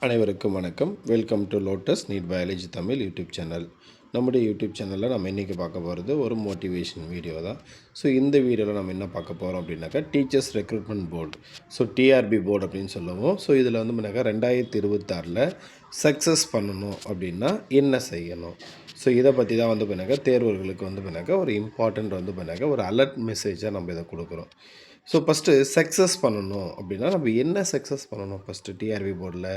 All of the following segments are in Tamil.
அனைவருக்கும் வணக்கம். Welcome to lotus NEET biology Tamil YouTube channel. நம்முடைய யூடியூப் சேனலில் நம்ம இன்றைக்கி பார்க்க போகிறது ஒரு மோட்டிவேஷன் வீடியோ தான். ஸோ இந்த வீடியோவில் நம்ம என்ன பார்க்க போகிறோம் அப்படின்னாக்கா teachers recruitment board, so TRP board அப்படின்னு சொல்லுவோம். ஸோ இதில் வந்து பண்ணாக்கா 2026 சக்ஸஸ் பண்ணணும் அப்படின்னா என்ன செய்யணும், ஸோ இதை பற்றி தான் வந்து பண்ணாக்கா தேர்வர்களுக்கு வந்து பண்ணாக்கா ஒரு இம்பார்ட்டண்ட் வந்து பண்ணாக்கா ஒரு அலர்ட் மெசேஜாக நம்ம இதை கொடுக்குறோம். ஸோ ஃபஸ்ட்டு சக்ஸஸ் பண்ணணும் அப்படின்னா நம்ம என்ன சக்ஸஸ் பண்ணணும் ஃபஸ்ட்டு டிஆர்பி போர்டில்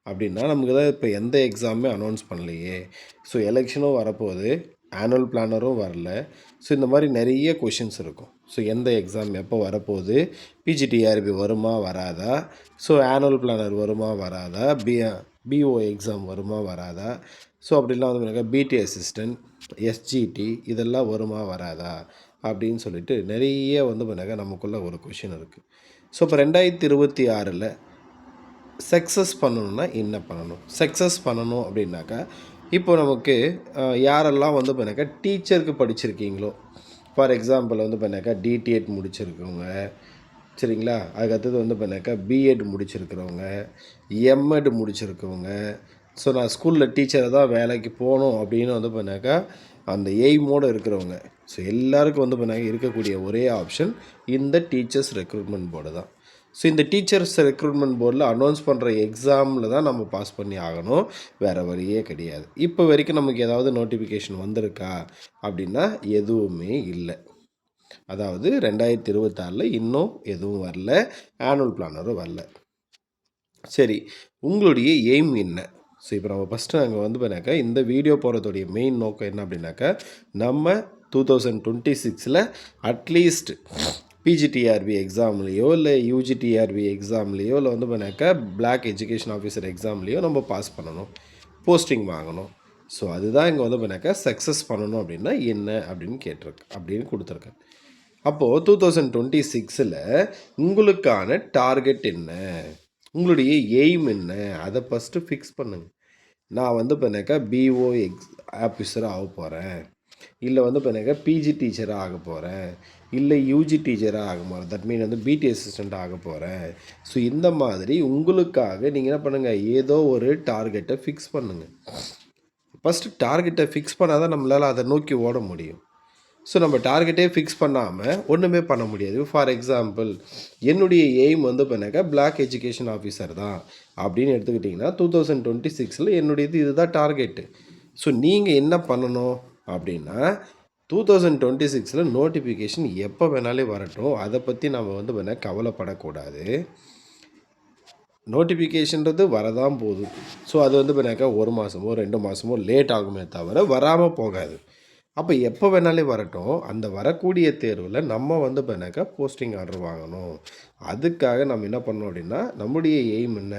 அப்படின்னா, நமக்கு தான் இப்போ எந்த எக்ஸாமுமே அனௌன்ஸ் பண்ணலையே, ஸோ எலெக்ஷனும் வரப்போகுது, ஆனுவல் பிளானரும் வரல. ஸோ இந்த மாதிரி நிறைய கொஷின்ஸ் இருக்கும். ஸோ எந்த எக்ஸாம் எப்போ வரப்போகுது, பிஜிடிஆர்பி வருமா வராதா, ஸோ ஆனுவல் பிளானர் வருமா வராதா, பிஓ எக்ஸாம் வருமா வராதா, ஸோ அப்படிலாம் வந்து பிடி அசிஸ்டன்ட், எஸ்ஜிடி இதெல்லாம் வருமா வராதா அப்படின்னு சொல்லிட்டு நிறைய வந்து பண்ணாக்க நமக்குள்ளே ஒரு கொஷின் இருக்குது. ஸோ இப்போ 2026 சக்ஸஸ் பண்ணணுன்னா என்ன பண்ணணும்? சக்ஸஸ் பண்ணணும் அப்படின்னாக்கா இப்போ நமக்கு யாரெல்லாம் வந்து பண்ணாக்கா டீச்சருக்கு படிச்சிருக்கீங்களோ, ஃபார் எக்ஸாம்பிள் வந்து பண்ணாக்கா டிடிஎட் முடிச்சிருக்கவங்க, சரிங்களா, அதுக்கடுத்தது வந்து பண்ணாக்கா பிஎட் முடிச்சிருக்கிறவங்க, எம்எட் முடிச்சிருக்கவங்க, ஸோ நான் ஸ்கூலில் டீச்சரை தான் வேலைக்கு போகணும் அப்படின்னு வந்து பண்ணாக்கா அந்த எய்மோடு இருக்கிறவங்க, ஸோ எல்லாருக்கும் வந்து பண்ணாங்க இருக்கக்கூடிய ஒரே ஆப்ஷன் இந்த டீச்சர்ஸ் ரெக்ரூட்மெண்ட் போர்டு தான். ஸோ இந்த டீச்சர்ஸ் ரெக்ரூட்மெண்ட் போர்டில் அனௌன்ஸ் பண்ணுற எக்ஸாமில் தான் நம்ம பாஸ் பண்ணி ஆகணும், வேறு வழியே கிடையாது. இப்போ வரைக்கும் நமக்கு ஏதாவது நோட்டிஃபிகேஷன் வந்திருக்கா அப்படின்னா எதுவுமே இல்லை. அதாவது 2026 இன்னும் எதுவும் வரல, ஆனுவல் பிளானரும் வரல. சரி, உங்களுடைய எய்ம் என்ன? ஸோ இப்போ நம்ம ஃபஸ்ட்டு நாங்கள் வந்து பண்ணாக்கா இந்த வீடியோ போகிறதுடைய மெயின் நோக்கம் என்ன அப்படின்னாக்கா, நம்ம 2026 அட்லீஸ்ட் பிஜிடிஆர்பி எக்ஸாம்லேயோ இல்லை யூஜிடிஆர்பி எக்ஸாம்லேயோ இல்லை வந்து பண்ணாக்கா பிளாக் எஜுகேஷன் ஆஃபீஸர் எக்ஸாம்லேயோ நம்ம பாஸ் பண்ணணும், போஸ்டிங் வாங்கணும். ஸோ அதுதான் இங்கே வந்து பண்ணாக்கா சக்ஸஸ் பண்ணணும் அப்படின்னா என்ன அப்படின்னு கொடுத்துருக்கேன். அப்போது 2026 உங்களுக்கான டார்கெட் என்ன, உங்களுடைய எய்ம் என்ன, அதை ஃபஸ்ட்டு ஃபிக்ஸ் பண்ணுங்கள். நான் வந்து பண்ணாக்கா பிஓ ஆஃபீஸராக ஆக போகிறேன், இல்லை வந்து பண்ணாக்கா பிஜி டீச்சராக ஆக போகிறேன், இல்லை யூஜி டீச்சராக ஆக போகிறேன், தட் மீன் வந்து பிடி அசிஸ்டண்ட்டாக ஆக போகிறேன். ஸோ இந்த மாதிரி உங்களுக்காக நீங்கள் என்ன பண்ணுங்கள், ஏதோ ஒரு டார்கெட்டை ஃபிக்ஸ் பண்ணுங்கள். ஃபஸ்ட்டு டார்கெட்டை ஃபிக்ஸ் பண்ணால் தான் நம்மளால் அதை நோக்கி ஓட முடியும். ஸோ நம்ம டார்கெட்டே ஃபிக்ஸ் பண்ணாமல் ஒன்றுமே பண்ண முடியாது. ஃபார் எக்ஸாம்பிள் என்னுடைய எய்ம் வந்து பண்ணாக்கா பிளாக் எஜுகேஷன் ஆஃபீஸர் தான் அப்படின்னு எடுத்துக்கிட்டிங்கன்னா 2026 என்னுடையது இதுதான் டார்கெட்டு. ஸோ நீங்கள் என்ன பண்ணணும் அப்படின்னா 2026 நோட்டிஃபிகேஷன் எப்போ வேணாலும் வரட்டும், அதை பற்றி நம்ம வந்து பண்ணால் கவலைப்படக்கூடாது. நோட்டிஃபிகேஷன்றது வரதான் போதும். ஸோ அது வந்து பண்ணாக்கா 1 மாதமோ 2 மாதமோ லேட் ஆகுமே தவிர வராமல் போகாது. அப்போ எப்போ வேணாலும் வரட்டும், அந்த வரக்கூடிய தேர்வில் நம்ம வந்து பண்ணாக்கா போஸ்டிங் ஆர்டர் வாங்கணும். அதுக்காக நம்ம என்ன பண்ணோம் அப்படின்னா நம்முடைய எய்ம் என்ன,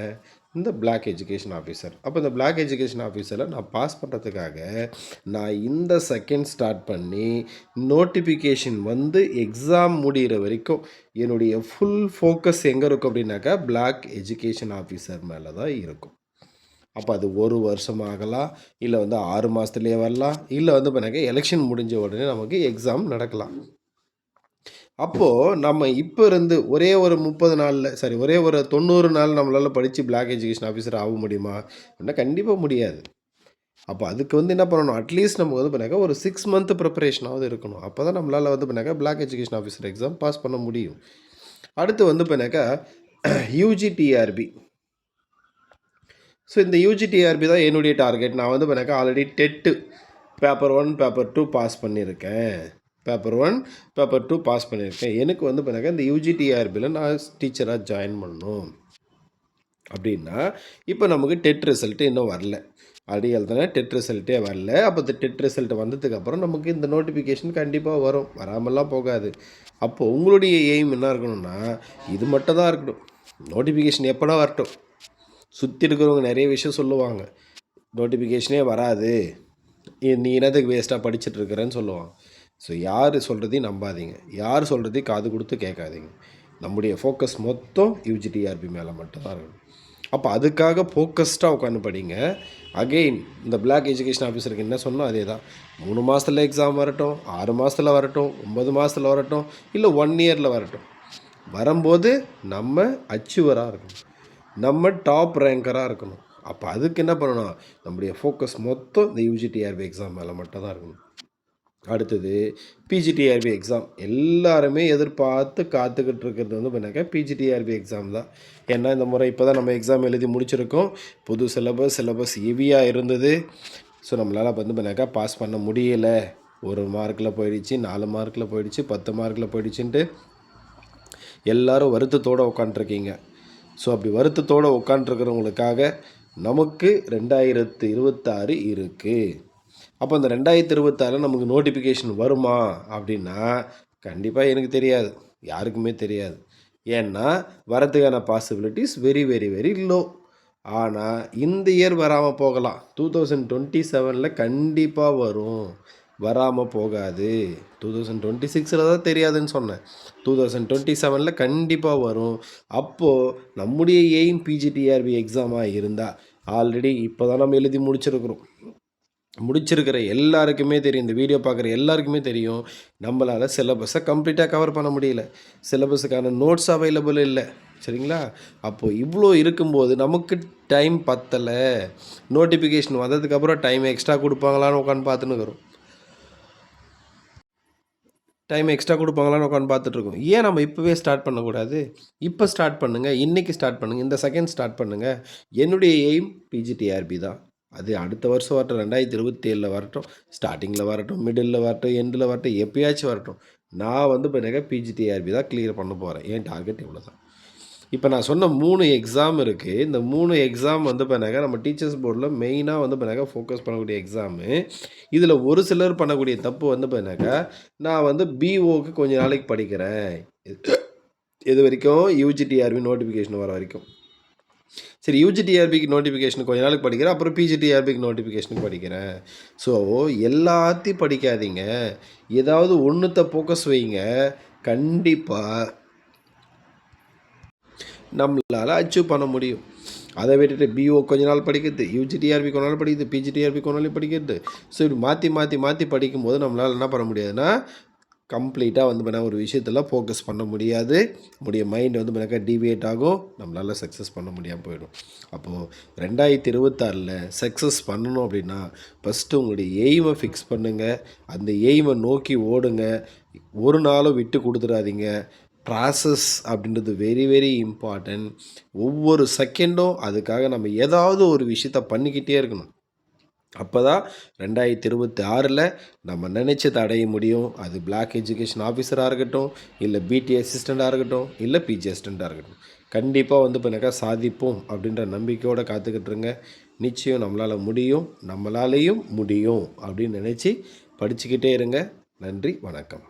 இந்த பிளாக் எஜுகேஷன் ஆஃபீஸர். அப்போ இந்த பிளாக் எஜுகேஷன் ஆஃபீஸரில் நான் பாஸ் பண்ணுறதுக்காக நான் இந்த செகண்ட் ஸ்டார்ட் பண்ணி நோட்டிஃபிகேஷன் வந்து எக்ஸாம் முடிகிற வரைக்கும் என்னுடைய ஃபுல் ஃபோக்கஸ் எங்கே இருக்கும் அப்படின்னாக்கா பிளாக் எஜுகேஷன் ஆஃபீஸர் மேலே தான் இருக்கும். அப்போ அது 1 வருஷம் ஆகலாம், இல்லை வந்து 6 மாதத்துலேயே வரலாம், இல்லை வந்து பண்ணாக்க எலெக்ஷன் முடிஞ்ச உடனே நமக்கு எக்ஸாம் நடக்கலாம். அப்போது நம்ம இப்போ இருந்து ஒரே ஒரு 30 நாளில் ஒரே ஒரு 90 நாள் நம்மளால் படித்து பிளாக் எஜுகேஷன் ஆஃபீஸர் ஆக முடியுமா அப்படின்னா கண்டிப்பாக முடியாது. அப்போ அதுக்கு வந்து என்ன பண்ணணும், அட்லீஸ்ட் நம்ம வந்து பண்ணாக்கா ஒரு 6 மந்த் ப்ரிப்பரேஷனாவது இருக்கணும். அப்போ தான் நம்மளால் வந்து பண்ணாக்கா block education officer exam pass பண்ண முடியும். அடுத்து வந்து பண்ணாக்கா யூஜிடிஆர்பி. ஸோ இந்த யூஜிடிஆர்பி தான் என்னுடைய டார்கெட். நான் வந்து பண்ணாக்கா already TET paper 1 paper 2 pass பண்ணியிருக்கேன், பேப்பர் 1 பேப்பர் 2 பாஸ் பண்ணியிருக்கேன். எனக்கு வந்து பண்ணாக்கா இந்த யூஜிடிஆர்பியில் நான் டீச்சராக ஜாயின் பண்ணணும் அப்படின்னா இப்போ நமக்கு டெட் ரிசல்ட்டு இன்னும் வரல, ஆல்ரெடி எழுதுனா டெட் ரிசல்ட்டே வரல. அப்போ இந்த டெட் ரிசல்ட் வந்ததுக்கப்புறம் நமக்கு இந்த நோட்டிஃபிகேஷன் கண்டிப்பாக வரும், வராமலாம் போகாது. அப்போது உங்களுடைய எய்ம் என்ன இருக்கணும்னா இது மட்டும் தான் இருக்கணும், நோட்டிஃபிகேஷன் எப்போனா வரட்டும். சுற்றி இருக்கிறவங்க நிறைய விஷயம் சொல்லுவாங்க, நோட்டிஃபிகேஷனே வராது, நீ என்னத்துக்கு வேஸ்ட்டாக படிச்சுட்ருக்கிறேன்னு சொல்லுவாங்க. ஸோ யார் சொல்கிறதையும் நம்பாதீங்க, யார் சொல்கிறதையும் காது கொடுத்து கேட்காதீங்க. நம்முடைய ஃபோக்கஸ் மொத்தம் யூஜிடிஆர்பி மேலே மட்டும்தான் இருக்கணும். அப்போ அதுக்காக ஃபோக்கஸ்டாக உட்காந்து படிங்க. அகெயின் இந்த பிளாக் எஜுகேஷன் ஆஃபீஸருக்கு என்ன சொன்னோம் அதே தான். 3 மாதத்தில் எக்ஸாம் வரட்டும், 6 மாதத்தில் வரட்டும், 9 மாதத்தில் வரட்டும், இல்லை 1 இயரில் வரட்டும், வரும்போது நம்ம அச்சீவராக இருக்கணும், நம்ம டாப் ரேங்கராக இருக்கணும். அப்போ அதுக்கு என்ன பண்ணணும், நம்முடைய ஃபோக்கஸ் மொத்தம் இந்த யூஜிடிஆர்பி எக்ஸாம் மேலே மட்டும் தான் இருக்கணும். அடுத்தது பிஜிடிஆர்பி எக்ஸாம் எல்லாருமே எதிர்பார்த்து காத்துக்கிட்டு இருக்கிறது வந்து பண்ணாக்கா பிஜிடிஆர்பி எக்ஸாம் தான். ஏன்னா இந்த முறை இப்போ தான் நம்ம எக்ஸாம் எழுதி முடிச்சிருக்கோம். புது சிலபஸ் ஹெவியாக இருந்தது. ஸோ நம்மளால் வந்து பண்ணாக்கா பாஸ் பண்ண முடியலை. 1 மார்க்கில் போயிடுச்சு, 4 மார்க்கில் போயிடுச்சு, 10 மார்க்கில் போயிடுச்சுன்ட்டு எல்லோரும் வருத்தத்தோடு உட்காண்ட்ருக்கீங்க. ஸோ அப்படி வருத்தத்தோடு உட்காண்ட்ருக்கிறவங்களுக்காக நமக்கு 2026 இருக்குது. அப்போ இந்த 2026 நமக்கு நோட்டிஃபிகேஷன் வருமா அப்படின்னா கண்டிப்பாக எனக்கு தெரியாது, யாருக்குமே தெரியாது. ஏன்னா வரதுக்கான possibilities very very very low. ஆனால் இந்த இயர் வராமல் போகலாம். 2027 கண்டிப்பாக வரும், வராமல் போகாது. 2026 தான் தெரியாதுன்னு சொன்னேன். 2027 கண்டிப்பாக வரும். அப்போது நம்முடைய எய்ம் பிஜிடிஆர்பி எக்ஸாமாக இருந்தால் ஆல்ரெடி இப்போ தான் நம்ம எழுதி முடிச்சிருக்கிற எல்லாருக்குமே தெரியும், இந்த வீடியோ பார்க்குற எல்லாருக்குமே தெரியும், நம்மளால் சிலபஸை கம்ப்ளீட்டாக கவர் பண்ண முடியல. சிலபஸுக்கான நோட்ஸ் அவைலபிள் இல்லை. சரிங்களா? அப்போது இவ்வளோ இருக்கும்போது நமக்கு டைம் பத்தலை. நோட்டிஃபிகேஷன் வந்ததுக்கப்புறம் டைம் எக்ஸ்ட்ரா கொடுப்பாங்களான்னு உட்காந்து பார்த்துன்னுக்குறோம். உட்காந்து பார்த்துட்ருக்கோம். ஏன் நம்ம இப்போவே ஸ்டார்ட் பண்ணக்கூடாது? இப்போ ஸ்டார்ட் பண்ணுங்கள், இன்றைக்கி ஸ்டார்ட் பண்ணுங்கள், இந்த செகண்ட் ஸ்டார்ட் பண்ணுங்கள். என்னுடைய எய்ம் பிஜிடிஆர்பி தான். அது அடுத்த வருஷம் வரட்டும், 2027 வரட்டும், ஸ்டார்டிங்கில் வரட்டும், மிடில் வரட்டும், எண்டில் வரட்டும், எப்பயாச்சும் வரட்டும். நான் வந்து பார்த்தீங்கன்னா பிஜிடிஆர்பி தான் கிளியர் பண்ண போகிறேன். என் டார்கெட் இவ்வளோ தான். இப்போ நான் சொன்ன 3 எக்ஸாம் இருக்குது. இந்த 3 எக்ஸாம் வந்து பார்த்தீங்கன்னா நம்ம டீச்சர்ஸ் போர்டில் மெயினாக வந்து பார்த்தீங்கன்னா ஃபோக்கஸ் பண்ணக்கூடிய எக்ஸாமு. இதில் ஒரு சிலர் பண்ணக்கூடிய தப்பு வந்து பார்த்தீங்கன்னாக்கா, நான் வந்து பிஓக்கு கொஞ்ச நாளைக்கு படிக்கிறேன், இது வரைக்கும் யூஜிடிஆர்பி நோட்டிஃபிகேஷன் வர வரைக்கும். சரி, யூஜிடிஆர்பிக்கு நோட்டிஃபிகேஷன் கொஞ்ச நாளைக்கு படிக்கிறேன், அப்புறம் பிஜிடிஆர்பிக்கு நோட்டிஃபிகேஷனுக்கு படிக்கிறேன். ஸோ எல்லாத்தையும் படிக்காதீங்க, ஏதாவது ஒன்றுத்த ஃபோக்கஸ் வைங்க. கண்டிப்பாக நம்மளால் அச்சீவ் பண்ண முடியும். அதை விட்டுட்டு பிஓ கொஞ்ச நாள் படிக்கிறது, யூஜிடிஆர்பி கொஞ்ச நாள் படிக்கிறது, பிஜிடிஆர்பி கொஞ்ச நாள் படிக்கிறது. ஸோ இப்படி மாற்றி படிக்கும்போது நம்மளால் என்ன பண்ண முடியாதுன்னா கம்ப்ளீட்டாக வந்து பார்த்தா ஒரு விஷயத்தில் ஃபோக்கஸ் பண்ண முடியாது. நம்முடைய மைண்ட் வந்து பார்த்தா டிவியேட் ஆகும், நம்மளால் சக்ஸஸ் பண்ண முடியாமல் போயிடும். அப்போது 2026 சக்ஸஸ் பண்ணணும் அப்படின்னா ஃபஸ்ட்டு உங்களுடைய எய்மை ஃபிக்ஸ் பண்ணுங்கள். அந்த எய்மை நோக்கி ஓடுங்க. ஒரு நாளும் விட்டு கொடுத்துடாதீங்க. ப்ராசஸ் அப்படின்றது வெரி வெரி இம்பார்ட்டன்ட். ஒவ்வொரு செகண்டும் அதுக்காக நம்ம ஏதாவது ஒரு விஷயத்த பண்ணிக்கிட்டே இருக்கணும். அப்போ தான் 2026 நம்ம நினச்சதை அடைய முடியும். அது பிளாக் எஜுகேஷன் ஆஃபீஸராக இருக்கட்டும், இல்லை பிடி அசிஸ்டண்ட்டாக இருக்கட்டும், இல்லை பிஜி அசிஸ்டண்ட்டாக இருக்கட்டும். கண்டிப்பாக வந்து இப்போ சாதிப்போம் அப்படின்ற நம்பிக்கையோடு காத்துக்கிட்டுருங்க. நிச்சயம் நம்மளால் முடியும், நம்மளாலேயும் முடியும் அப்படின்னு நினச்சி படிச்சுக்கிட்டே இருங்க. நன்றி, வணக்கம்.